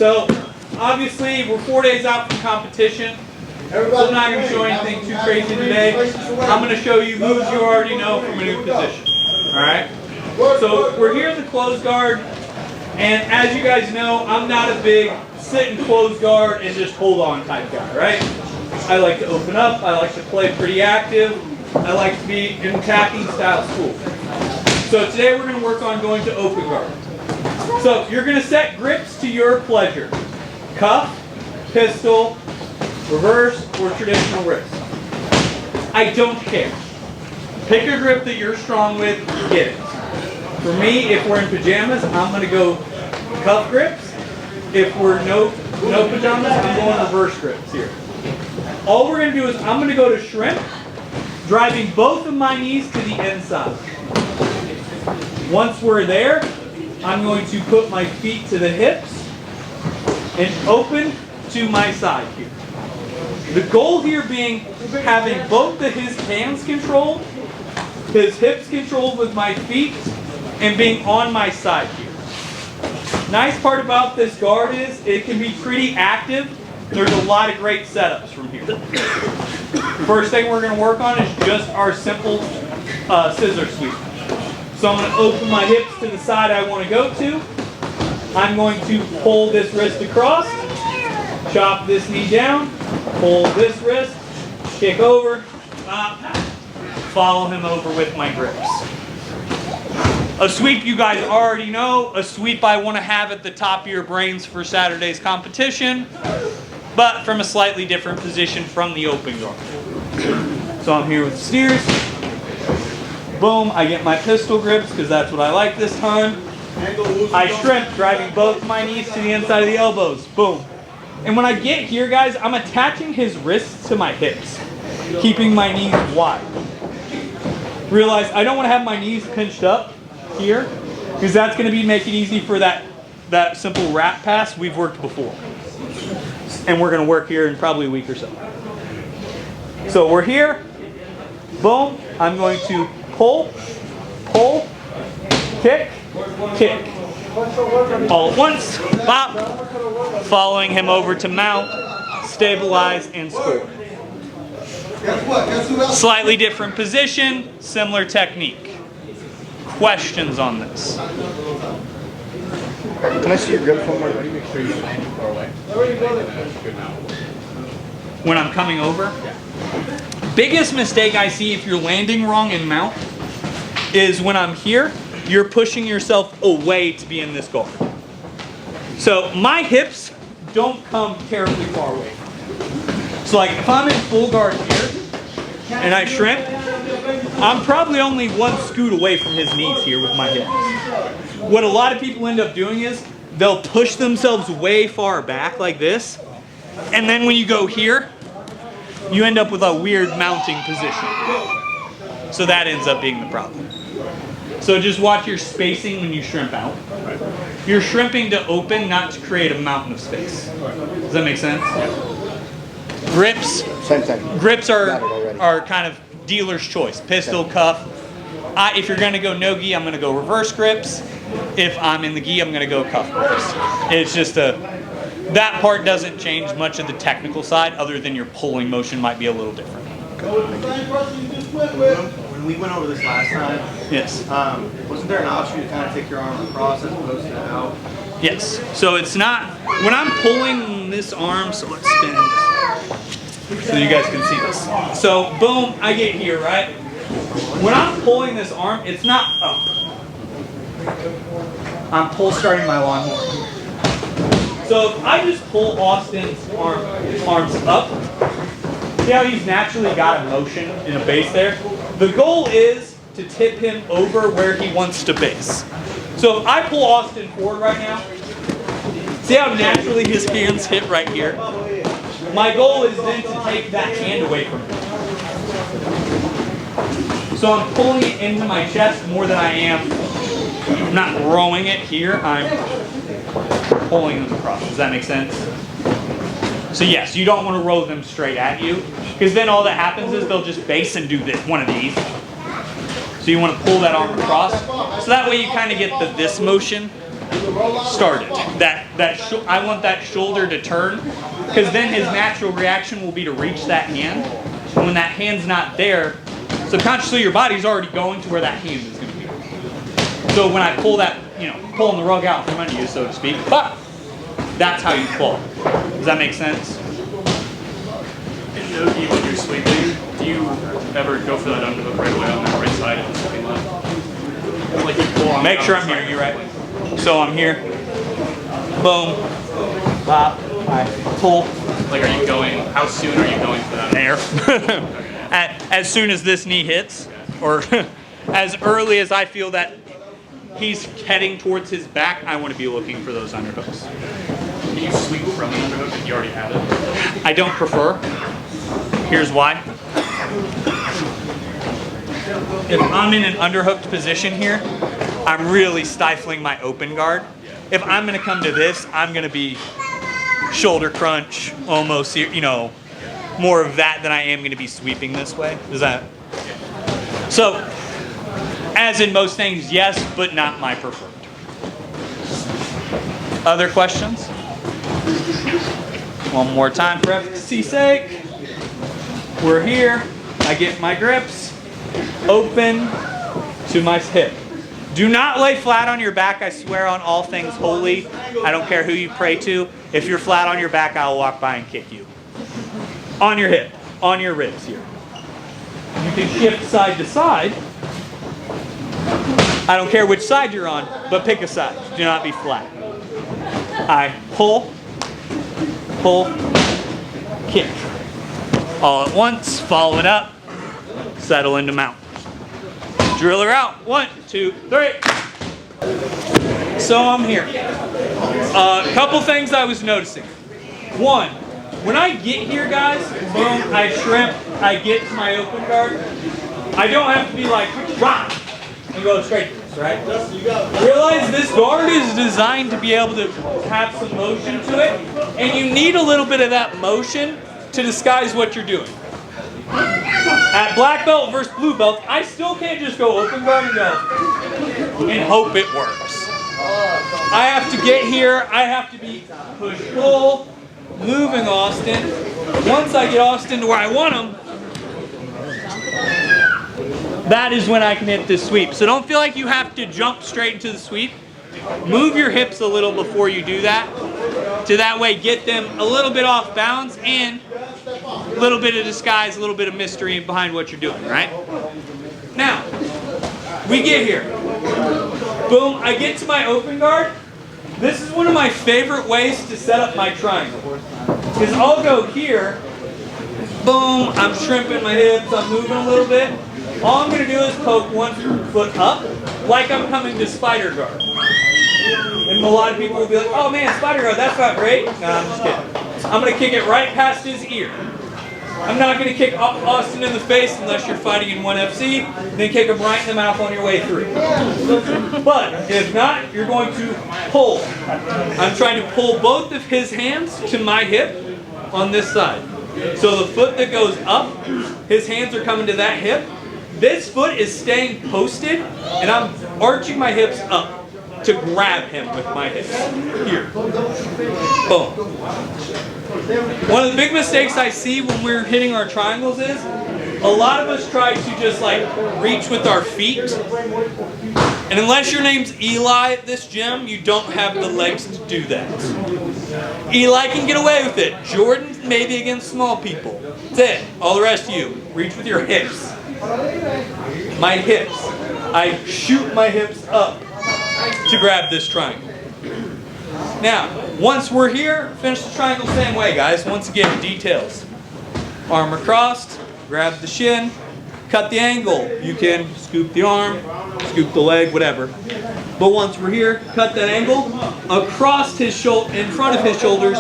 So obviously we're 4 days out from competition. So I'm not going to show anything too crazy today. I'm going to show you moves you already know from a new position. Alright? So we're here in the closed guard, and as you guys know, I'm not a big sit and close guard and just hold on type guy, right? I like to open up, I like to play pretty active, I like to be in attacking style school. So today we're going to work on going to open guard. So you're going to set grips to your pleasure. Cuff, pistol, reverse, or traditional wrist. I don't care. Pick a grip that you're strong with, get it. For me, if we're in pajamas, I'm going to go cuff grips. If we're no pajamas, I'm going reverse grips here. All we're going to do is I'm going to go to shrimp, driving both of my knees to the inside. Once we're there, I'm going to put my feet to the hips and open to my side here. The goal here being having both of his hands controlled, his hips controlled with my feet, and being on my side here. Nice part about this guard is it can be pretty active. There's a lot of great setups from here. First thing we're going to work on is just our simple scissor sweep. So I'm going to open my hips to the side I want to go to. I'm going to pull this wrist across, chop this knee down, pull this wrist, kick over, follow him over with my grips. A sweep you guys already know, a sweep I want to have at the top of your brains for Saturday's competition, but from a slightly different position from the open guard. So I'm here with steers. Boom, I get my pistol grips because that's what I like this time. I shrimp, driving both my knees to the inside of the elbows. Boom. And when I get here, guys, I'm attaching his wrists to my hips, keeping my knees wide. Realize I don't want to have my knees pinched up here, because that's going to make it easy for that simple wrap pass we've worked before. And we're going to work here in probably a week or so. So we're here. Boom. I'm going to pull, kick, kick. All at once. Bop. Following him over to mount, stabilize, and score. Slightly different position, similar technique. Questions on this? Can I see your grip one more? Make sure you're landing far away. When I'm coming over? Biggest mistake I see if you're landing wrong in mount is when I'm here, you're pushing yourself away to be in this guard. So my hips don't come terribly far away. So like if I'm in full guard here and I shrimp, I'm probably only one scoot away from his knees here with my hips. What a lot of people end up doing is they'll push themselves way far back like this, and then when you go here, you end up with a weird mounting position. So that ends up being the problem. So just watch your spacing when you shrimp out. You're shrimping to open, not to create a mountain of space. Does that make sense? Grips. Same thing. Grips are kind of dealer's choice. Pistol, cuff. If you're going to go no gi, I'm going to go reverse grips. If I'm in the gi, I'm going to go cuff grips. It's just that part doesn't change much of the technical side, other than your pulling motion might be a little different. When we went over this last time, Yes. wasn't there an option to kind of take your arm across as opposed to out? Yes. So it's not, when I'm pulling this arm, so let's spin this so you guys can see this. So boom, I get here, right? When I'm pulling this arm, it's not up. I'm starting my lawnmower. So if I just pull Austin's arms up, see how he's naturally got a motion in a base there? The goal is to tip him over where he wants to base. So if I pull Austin forward right now, see how naturally his hands hit right here? My goal is then to take that hand away from him. So I'm pulling it into my chest more than I am. I'm not rowing it here, I'm pulling them across. Does that make sense? So yes, you don't want to row them straight at you, because then all that happens is they'll just base and do this, one of these. So you want to pull that arm across. So that way you kind of get this motion started. I want that shoulder to turn, because then his natural reaction will be to reach that hand. And when that hand's not there, subconsciously your body's already going to where that hand is going to be. So when I pull that, pulling the rug out from under you, so to speak, but that's how you fall. Does that make sense? In Nogi, when you're sweeping, do you ever go for that underhook right away on that right side of the sweeping line? Like you pull on. Make sure I'm here. You right? So I'm here. Boom. Bop. I pull. Like, are you going? How soon are you going for that? There. As soon as this knee hits, or as early as I feel that he's heading towards his back, I want to be looking for those underhooks. Can you sweep from the underhook if you already have it? I don't prefer. Here's why. If I'm in an underhooked position here, I'm really stifling my open guard. If I'm going to come to this, I'm going to be shoulder crunch, almost, more of that than I am going to be sweeping this way. Is that? So, as in most things, yes, but not my preferred. Other questions? One more time for efficacy's sake. We're here. I get my grips open to my hip. Do not lay flat on your back. I swear on all things holy. I don't care who you pray to. If you're flat on your back, I'll walk by and kick you. On your hip, on your ribs here. You can shift side to side. I don't care which side you're on, but pick a side. Do not be flat. I pull, kick. All at once, follow it up, settle into mount. Drill her out. 1, 2, 3. So I'm here. A couple things I was noticing. One, when I get here, guys, boom, I shrimp, I get to my open guard. I don't have to be like, rock, and go straight to this, right? Realize this guard is designed to be able to have some motion to it, and you need a little bit of that motion to disguise what you're doing. At black belt versus blue belt, I still can't just go open guard and go and hope it works. I have to get here, I have to be push-pull, moving Austin. Once I get Austin to where I want him, that is when I can hit this sweep. So don't feel like you have to jump straight into the sweep. Move your hips a little before you do that, to that way get them a little bit off balance and a little bit of disguise, a little bit of mystery behind what you're doing, right? Now, we get here. Boom, I get to my open guard. This is one of my favorite ways to set up my triangle. Because I'll go here, boom, I'm shrimping my hips, I'm moving a little bit. All I'm going to do is poke one foot up, like I'm coming to spider guard. And a lot of people will be like, oh man, spider guard, that's not great. No, I'm just kidding. I'm going to kick it right past his ear. I'm not going to kick Austin in the face unless you're fighting in 1FC, then kick him right in the mouth on your way through. But if not, you're going to pull. I'm trying to pull both of his hands to my hip on this side. So the foot that goes up, his hands are coming to that hip. This foot is staying posted, and I'm arching my hips up to grab him with my hips. Here. Boom. One of the big mistakes I see when we're hitting our triangles is a lot of us try to just like reach with our feet. And unless your name's Eli at this gym, you don't have the legs to do that. Eli can get away with it. Jordan maybe against small people. That's it. All the rest of you, reach with your hips. My hips. I shoot my hips up to grab this triangle. Now, once we're here, finish the triangle the same way, guys. Once again, details. Arm across, grab the shin, cut the angle. You can scoop the arm, scoop the leg, whatever. But once we're here, cut that angle across his shoulder, in front of his shoulders,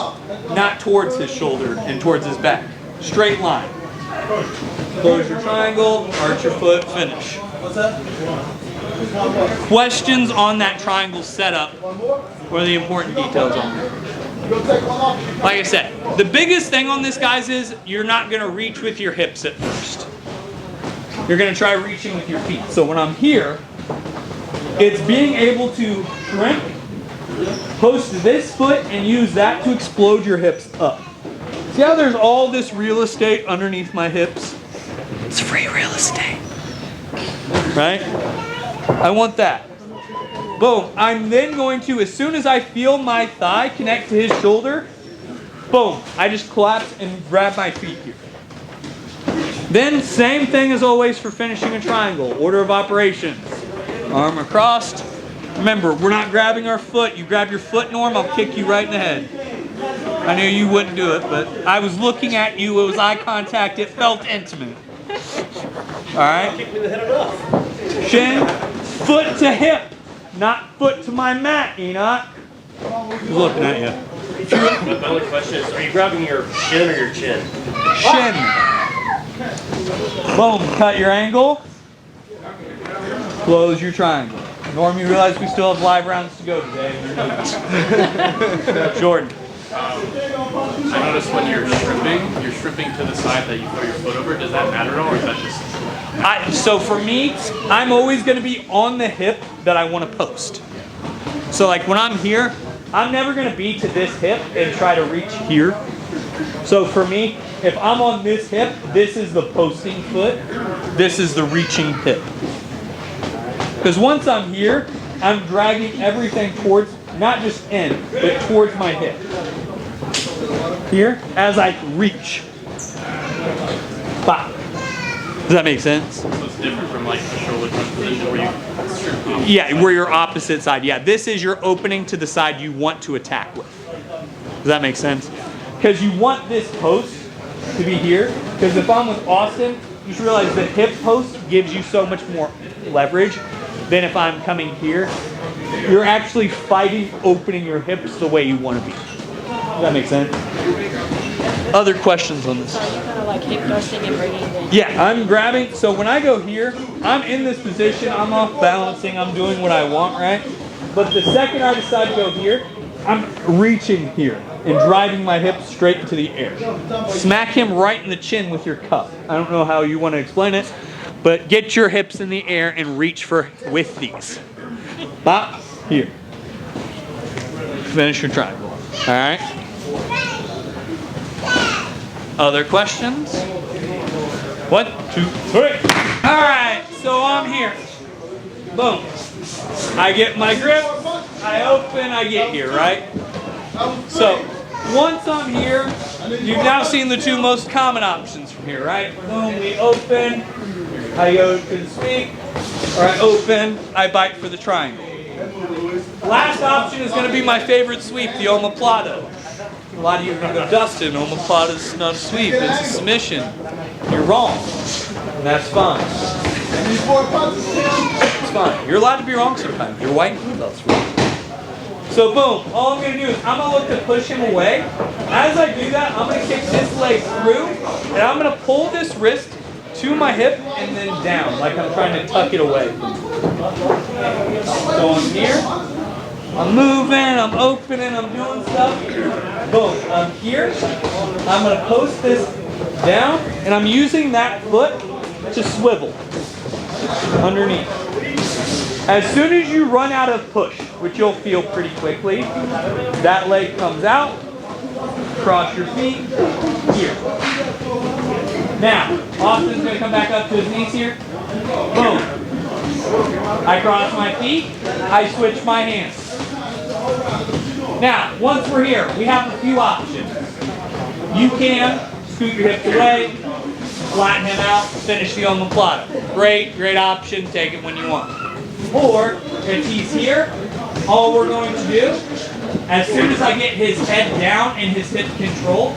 not towards his shoulder and towards his back. Straight line. Close your triangle, arch your foot, finish. What's that? Questions on that triangle setup? What are the important details on it? Like I said, the biggest thing on this, guys, is you're not going to reach with your hips at first. You're going to try reaching with your feet. So when I'm here, it's being able to shrimp Post this foot and use that to explode your hips up. See how there's all this real estate underneath my hips? It's free real estate. Right? I want that. Boom. I'm then going to, as soon as I feel my thigh connect to his shoulder, boom, I just collapse and grab my feet here. Then same thing as always for finishing a triangle. Order of operations. Arm across. Remember, we're not grabbing our foot. You grab your foot, Norm, I'll kick you right in the head. I knew you wouldn't do it, but I was looking at you. It was eye contact. It felt intimate. All right? Kick me in the head enough. Shin, foot to hip, not foot to my mat, Enoch. He's looking at you. My only question is, are you grabbing your shin or your chin? Shin. Boom, cut your angle. Close your triangle. Norm, you realize we still have live rounds to go today. Jordan. I noticed when you're shrimping to the side that you throw your foot over. Does that matter at all, or is that just... So for me, I'm always going to be on the hip that I want to post. So like when I'm here, I'm never going to be to this hip and try to reach here. So for me, if I'm on this hip, this is the posting foot. This is the reaching hip. Because once I'm here, I'm dragging everything towards, not just in, but towards my hip. Here, as I reach. Bop. Does that make sense? So it's different from like the shoulder crunch position where you strip off. Yeah, where you're opposite side. Yeah, this is your opening to the side you want to attack with. Does that make sense? Because you want this post to be here. Because if I'm with Austin, just realize the hip post gives you so much more leverage than if I'm coming here. You're actually fighting opening your hips the way you want to be. Does that make sense? Other questions on this? So you kind of like hip thrusting and bringing it. Yeah, I'm grabbing. So when I go here, I'm in this position. I'm off balancing. I'm doing what I want, right? But the second I decide to go here, I'm reaching here and driving my hips straight into the air. Smack him right in the chin with your cup. I don't know how you want to explain it, but get your hips in the air and reach for with these. Bop, here. Finish your triangle. All right? Other questions? 1, 2, 3. All right, so I'm here. Boom. I get my grip, I open, I get here, right? So once I'm here, you've now seen the two most common options from here, right? Boom, we open, I go to the sweep, or I open, I bite for the triangle. Last option is going to be my favorite sweep, the omoplata. A lot of you are going to go, Dustin, omoplata is not a sweep, it's a submission. You're wrong, and that's fine. It's fine. You're allowed to be wrong sometimes. You're white and blue belts. So boom, all I'm going to do is I'm going to look to push him away. As I do that, I'm going to kick this leg through, and I'm going to pull this wrist to my hip and then down, like I'm trying to tuck it away. So I'm here. I'm moving, I'm opening, I'm doing stuff. Boom, I'm here. I'm going to post this down, and I'm using that foot to swivel underneath. As soon as you run out of push, which you'll feel pretty quickly, that leg comes out, cross your feet, here. Now, Austin's going to come back up to his knees here. Boom. I cross my feet, I switch my hands. Now, once we're here, we have a few options. You can scoot your hips away, flatten him out, finish the omoplata. Great option, take it when you want. Or, if he's here, all we're going to do, as soon as I get his head down and his hip control,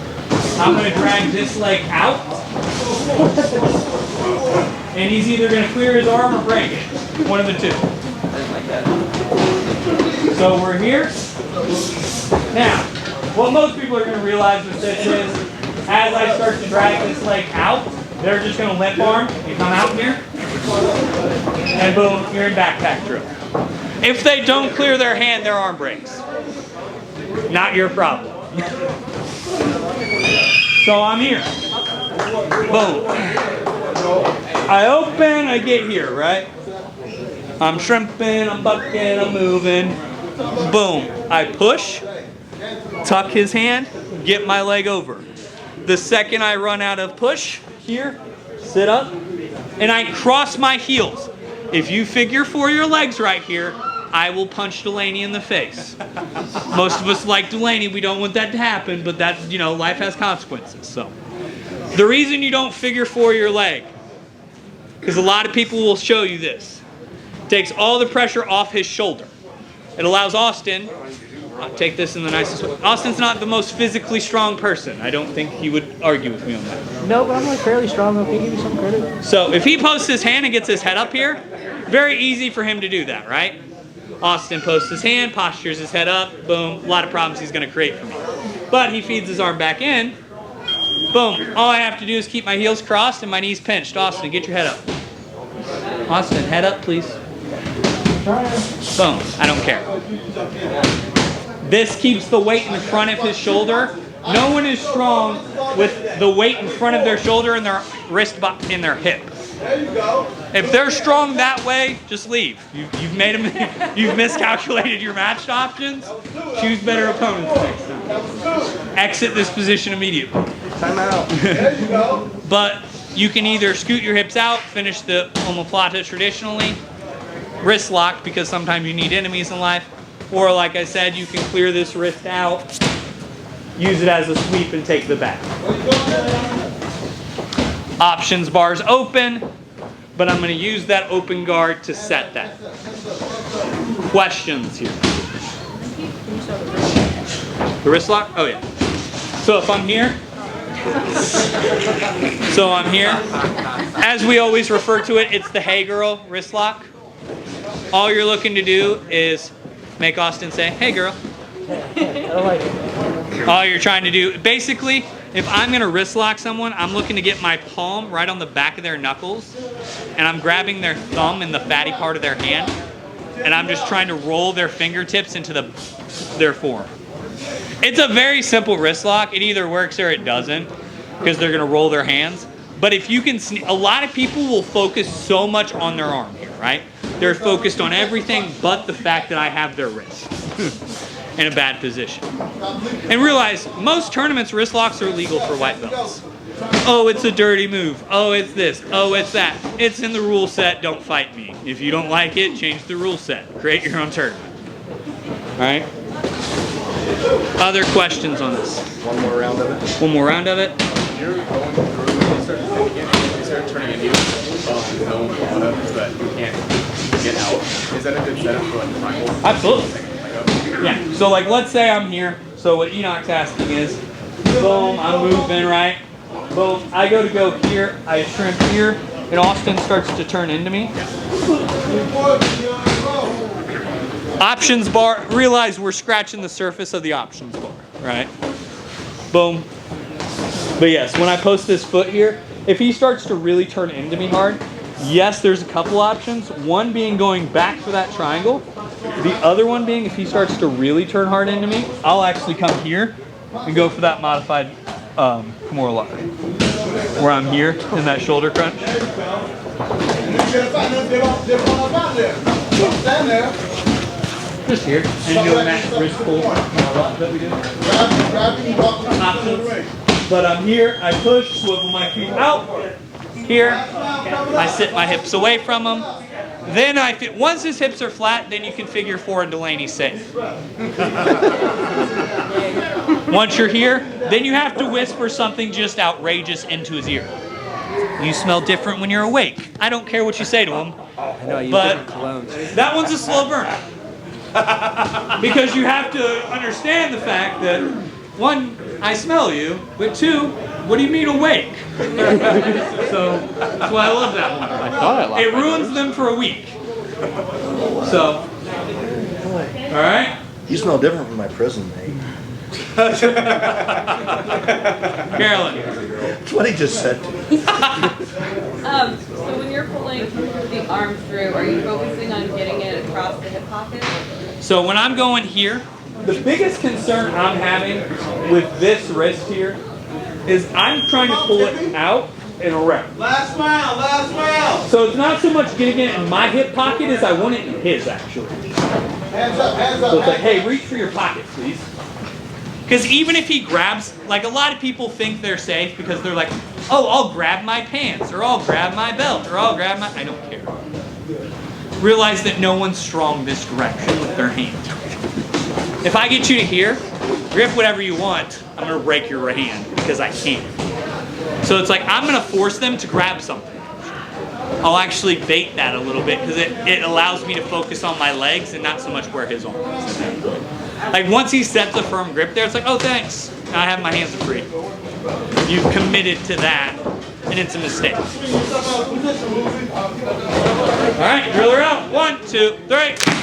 I'm going to drag this leg out. And he's either going to clear his arm or break it. One of the two. So we're here. Now, what most people are going to realize with this is, as I start to drag this leg out, they're just going to limp arm and come out here. And boom, you're in backpack drill. If they don't clear their hand, their arm breaks. Not your problem. So I'm here. Boom. I open, I get here, right? I'm shrimping, I'm bucking, I'm moving. Boom. I push, tuck his hand, get my leg over. The second I run out of push, here, sit up, and I cross my heels. If you figure for your legs right here, I will punch Delaney in the face. Most of us like Delaney, we don't want that to happen, but that, you know, life has consequences. So, the reason you don't figure for your leg, because a lot of people will show you this, takes all the pressure off his shoulder. It allows Austin, I'll take this in the nicest way, Austin's not the most physically strong person. I don't think he would argue with me on that. No, but I'm like fairly strong. Okay, give me some credit. So if he posts his hand and gets his head up here, very easy for him to do that, right? Austin posts his hand, postures his head up, boom, a lot of problems he's going to create for me. But he feeds his arm back in, boom, all I have to do is keep my heels crossed and my knees pinched. Austin, get your head up. Austin, head up, please. Boom, I don't care. This keeps the weight in front of his shoulder. No one is strong with the weight in front of their shoulder and their wrist in their hip. If they're strong that way, just leave. You've made them. You've miscalculated your matched options. Choose better opponents next time. Exit this position immediately. Time out. But you can either scoot your hips out, finish the omoplata traditionally, wrist lock because sometimes you need enemies in life, or like I said, you can clear this wrist out, use it as a sweep and take the back. Options bar's open, but I'm going to use that open guard to set that. Questions here? The wrist lock? Oh yeah. So if I'm here, as we always refer to it, it's the hey girl wrist lock. All you're looking to do is make Austin say, hey girl. All you're trying to do, basically, if I'm going to wrist lock someone, I'm looking to get my palm right on the back of their knuckles, and I'm grabbing their thumb in the fatty part of their hand, and I'm just trying to roll their fingertips into their forearm. It's a very simple wrist lock. It either works or it doesn't, because they're going to roll their hands. But if you can, a lot of people will focus so much on their arm here, right? They're focused on everything but the fact that I have their wrist in a bad position. And realize, most tournaments, wrist locks are illegal for white belts. Oh, it's a dirty move. Oh, it's this. Oh, it's that. It's in the rule set. Don't fight me. If you don't like it, change the rule set. Create your own tournament. All right? Other questions on this? One more round of it. One more round of it? You're going through, you start turning into zone so that you can't get out. Is that a good setup for like a triangle? Absolutely. Yeah, so like let's say I'm here. So what Enoch's asking is, boom, I'm moving, right? Boom, I go here, I shrimp here, and Austin starts to turn into me. Options bar, realize we're scratching the surface of the options bar, right? Boom. But yes, when I post this foot here, if he starts to really turn into me hard, yes, there's a couple options. One being going back for that triangle. The other one being if he starts to really turn hard into me, I'll actually come here and go for that modified Kimura lock. Where I'm here in that shoulder crunch. Just here. And doing that wrist pull that we do. Options. But I'm here, I push, swivel my feet out. Here, I sit my hips away from him. Then once his hips are flat, then you can figure four and Delaney's safe. Once you're here, then you have to whisper something just outrageous into his ear. You smell different when you're awake. I don't care what you say to him. I know, I use But different colognes. that one's a slow burn. Because you have to understand the fact that, one, I smell you, but two, what do you mean awake? So that's why I love that one. I thought I liked It ruins them for a week. So, all right? You smell different from my prison mate. Carolyn. That's what he just said to me. So when you're pulling the arm through, are you focusing on getting it across the hip pocket? So when I'm going here, the biggest concern I'm having with this wrist here is I'm trying to pull it out and around. Last round, last round. So it's not so much getting it in my hip pocket as I want it in his, actually. So it's like, hey, reach for your pocket, please. Because even if he grabs, like a lot of people think they're safe because they're like, oh, I'll grab my pants, or I'll grab my belt, or I'll grab my, I don't care. Realize that no one's strong this direction with their hand. If I get you to here, grip whatever you want, I'm gonna break your hand because I can't. So it's like, I'm gonna force them to grab something. I'll actually bait that a little bit because it allows me to focus on my legs and not so much where his arm is at that point. Like once he sets a firm grip there, it's like, oh thanks, now I have my hands free. You've committed to that, and it's a mistake. All right, drill her out. 1, 2, 3.